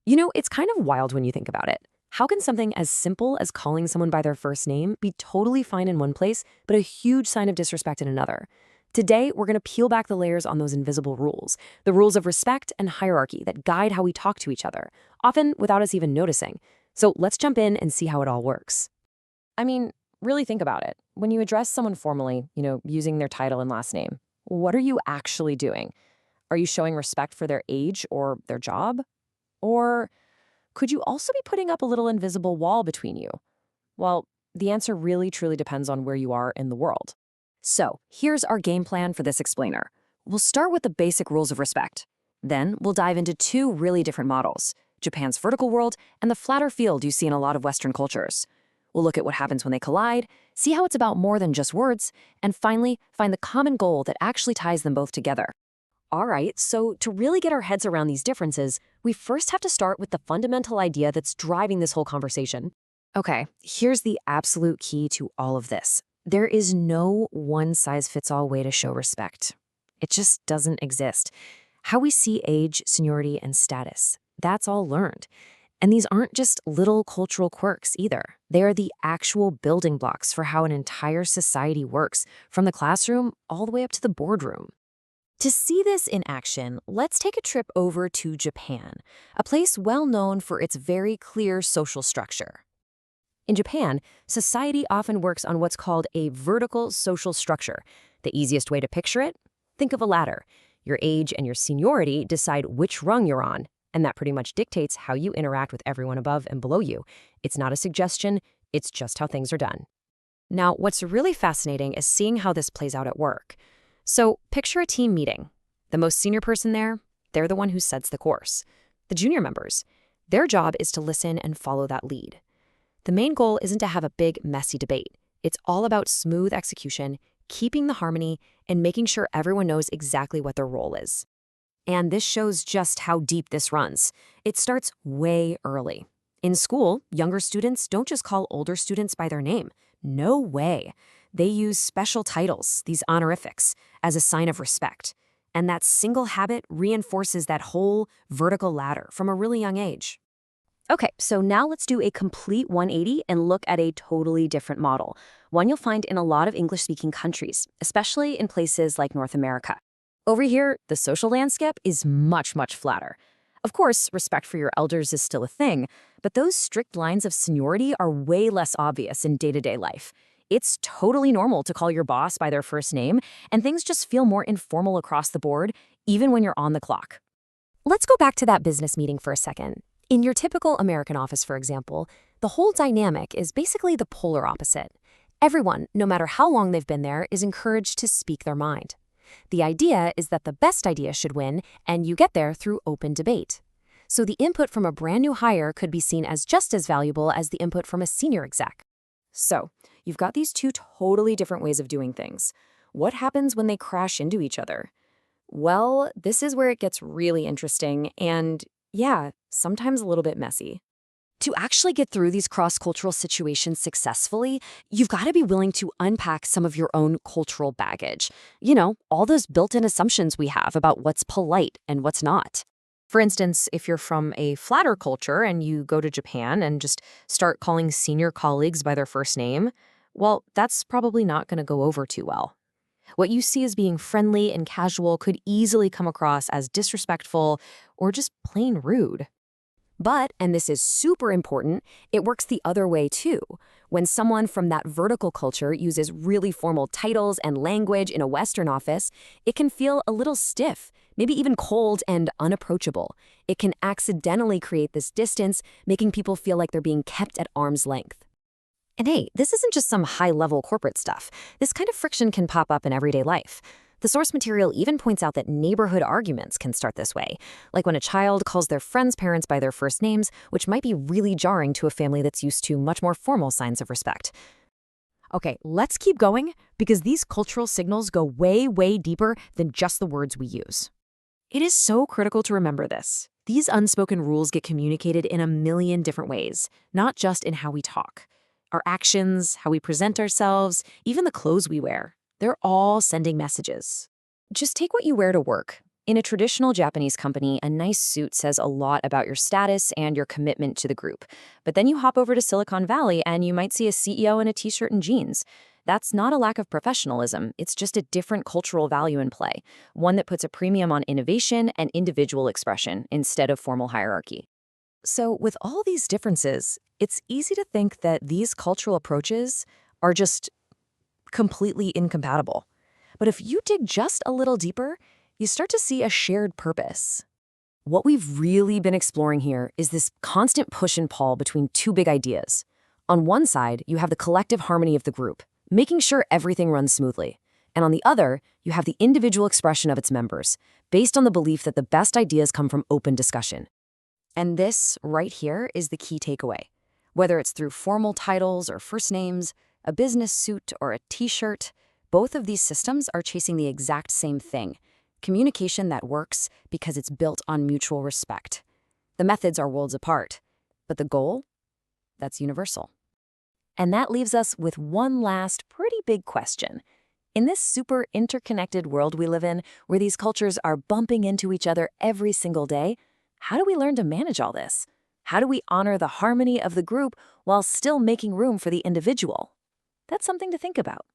You know, it's kind of wild when you think about it. How can something as simple as calling someone by their first name be totally fine in one place, but a huge sign of disrespect in another? Today, we're going to peel back the layers on those invisible rules, the rules of respect and hierarchy that guide how we talk to each other, often without us even noticing. So let's jump in and see how it all works. I mean, really think about it. When you address someone formally, using their title and last name, what are you actually doing? Are you showing respect for their age or their job? Or could you also be putting up a little invisible wall between you? Well, the answer really truly depends on where you are in the world. So here's our game plan for this explainer. We'll start with the basic rules of respect. Then we'll dive into two really different models, Japan's vertical world and the flatter field you see in a lot of Western cultures. We'll look at what happens when they collide, see how it's about more than just words, and finally find the common goal that actually ties them both together. All right, so to really get our heads around these differences, we first have to start with the fundamental idea that's driving this whole conversation. Okay, here's the absolute key to all of this. There is no one-size-fits-all way to show respect. It just doesn't exist. How we see age, seniority, and status, that's all learned. And these aren't just little cultural quirks either. They are the actual building blocks for how an entire society works, from the classroom all the way up to the boardroom. To see this in action, let's take a trip over to Japan, a place well known for its very clear social structure. In Japan, society often works on what's called a vertical social structure. The easiest way to picture it? Think of a ladder. Your age and your seniority decide which rung you're on, and that pretty much dictates how you interact with everyone above and below you. It's not a suggestion, it's just how things are done. Now, what's really fascinating is seeing how this plays out at work. So picture a team meeting. The most senior person there, they're the one who sets the course. The junior members, their job is to listen and follow that lead. The main goal isn't to have a big, messy debate. It's all about smooth execution, keeping the harmony, and making sure everyone knows exactly what their role is. And this shows just how deep this runs. It starts way early. In school, younger students don't just call older students by their name. No way. They use special titles, these honorifics, as a sign of respect. And that single habit reinforces that whole vertical ladder from a really young age. Okay, so now let's do a complete 180 and look at a totally different model, one you'll find in a lot of English-speaking countries, especially in places like North America. Over here, the social landscape is much, much flatter. Of course, respect for your elders is still a thing, but those strict lines of seniority are way less obvious in day-to-day life. It's totally normal to call your boss by their first name, and things just feel more informal across the board, even when you're on the clock. Let's go back to that business meeting for a second. In your typical American office, for example, the whole dynamic is basically the polar opposite. Everyone, no matter how long they've been there, is encouraged to speak their mind. The idea is that the best idea should win, and you get there through open debate. So the input from a brand new hire could be seen as just as valuable as the input from a senior exec. So, you've got these two totally different ways of doing things. What happens when they crash into each other? Well, this is where it gets really interesting and, yeah, sometimes a little bit messy. To actually get through these cross-cultural situations successfully, you've got to be willing to unpack some of your own cultural baggage. All those built-in assumptions we have about what's polite and what's not. For instance, if you're from a flatter culture and you go to Japan and just start calling senior colleagues by their first name, well, that's probably not going to go over too well. What you see as being friendly and casual could easily come across as disrespectful or just plain rude. But, and this is super important, it works the other way too. When someone from that vertical culture uses really formal titles and language in a Western office, it can feel a little stiff, maybe even cold and unapproachable. It can accidentally create this distance, making people feel like they're being kept at arm's length. And hey, this isn't just some high-level corporate stuff. This kind of friction can pop up in everyday life. The source material even points out that neighborhood arguments can start this way, like when a child calls their friends' parents by their first names, which might be really jarring to a family that's used to much more formal signs of respect. Okay, let's keep going, because these cultural signals go way, way deeper than just the words we use. It is so critical to remember this. These unspoken rules get communicated in a million different ways, not just in how we talk. Our actions, how we present ourselves, even the clothes we wear. They're all sending messages. Just take what you wear to work. In a traditional Japanese company, a nice suit says a lot about your status and your commitment to the group. But then you hop over to Silicon Valley and you might see a CEO in a t-shirt and jeans. That's not a lack of professionalism, it's just a different cultural value in play, one that puts a premium on innovation and individual expression instead of formal hierarchy. So with all these differences, it's easy to think that these cultural approaches are just completely incompatible. But if you dig just a little deeper, you start to see a shared purpose. What we've really been exploring here is this constant push and pull between two big ideas. On one side, you have the collective harmony of the group, making sure everything runs smoothly. And on the other, you have the individual expression of its members, based on the belief that the best ideas come from open discussion. And this, right here, is the key takeaway. Whether it's through formal titles or first names, a business suit or a t-shirt, both of these systems are chasing the exact same thing: communication that works because it's built on mutual respect. The methods are worlds apart, but the goal? That's universal. And that leaves us with one last pretty big question. In this super interconnected world we live in, where these cultures are bumping into each other every single day, how do we learn to manage all this? How do we honor the harmony of the group while still making room for the individual? That's something to think about.